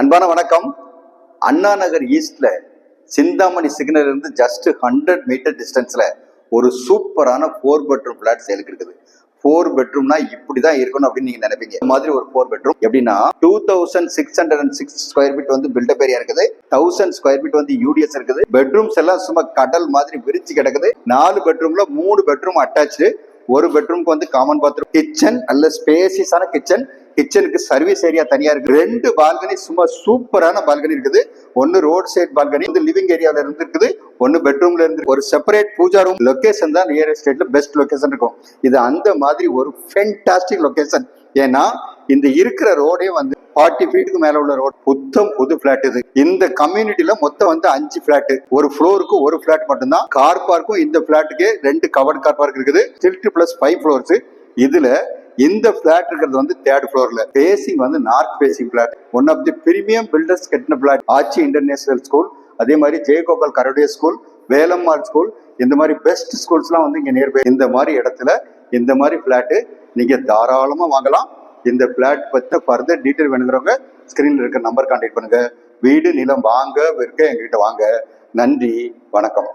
அன்பான வணக்கம். அண்ணா நகர் ஈஸ்ட்ல சிந்தாமணி சிக்னல் இருந்து ஜஸ்ட் 100 மீட்டர் டிஸ்டன்ஸ்ல ஒரு சூப்பரான 4 பெட்ரூம் பிளாட் சேலுக்கு இருக்குது. 4 பெட்ரூம்னா இப்படிதான் இருக்கணும் அப்படின்னு நீங்க நினைப்பீங்க. இந்த மாதிரி ஒரு 4 பெட்ரூம் எப்படின்னா 2606 ஸ்கொயர் ஃபீட் வந்து பில்டப் ஏரியா இருக்குது. 1000 ஸ்கொயர் ஃபீட் வந்து யூடிஎஸ் இருக்குது. பெட்ரூம்ஸ் எல்லாம் சும்மா கடல் மாதிரி விரிச்சு கிடக்குது. 4 பெட்ரூம்ல 3 பெட்ரூம் அட்டாச்சு. ஒரு பெட்ரூம்க்கு வந்து காமன் பாத்ரூம், கிச்சன் நல்ல ஸ்பேசியஸான கிச்சன். கிச்சனுக்கு சர்வீஸ் ஏரியா தனியா இருக்கு. 2 பால்கனி சும்மா சூப்பரான பால்கனி இருக்குது. ஒன்னு ரோட் சைட் பால்கனி வந்து லிவிங் ஏரியால இருந்து இருக்குது. ஒன்னு பெட்ரூம்ல இருந்து ஒரு செப்பரேட் பூஜா ரூம். லொகேஷன் தான் நியர் எஸ்டேட்ல பெஸ்ட் லொகேஷன் இருக்கும். இது அந்த மாதிரி ஒரு ஃபென்டாஸ்டிக் லொகேஷன். ஏன்னா இந்த இருக்கிற ரோடே வந்து 40 ஃபீட்டுக்கு மேல உள்ள ரோட். புது பிளாட் இது. இந்த கம்யூனிட்டில மொத்தம் வந்து 5 பிளாட். ஒரு ஃப்ளோருக்கு ஒரு பிளாட் மட்டும்தான். கார் பார்க்கும் இந்த பிளாட்டுக்கு 2 கவர்ட் கார் பார்க் இருக்குது. Stilt plus 5 floors. இதுல இந்த பிளாட் இருக்கிறது வந்து 3rd ஃப்ளோர்ல. பேசிங் வந்து north facing flat. One of the premium builders கட்டின பிளாட். ஆச்சி இன்டர்நேஷனல் ஸ்கூல், அதே மாதிரி ஜெயகோபால் கரோடியா ஸ்கூல், வேலம்மாள் ஸ்கூல், இந்த மாதிரி பெஸ்ட் ஸ்கூல்ஸ்லாம் வந்து இங்க நியர்பை. இந்த மாதிரி இடத்துல இந்த மாதிரி பிளாட் நீங்க தாராளமா வாங்கலாம். இந்த பிளாட் பத்தி ஃபர்தர் டீட்டெயில் வேணுங்கிறவங்க ஸ்கிரீன்ல இருக்க நம்பர் கான்டாக்ட் பண்ணுங்க. வீடு நிலம் வாங்க விற்க எங்ககிட்ட வாங்க. நன்றி, வணக்கம்.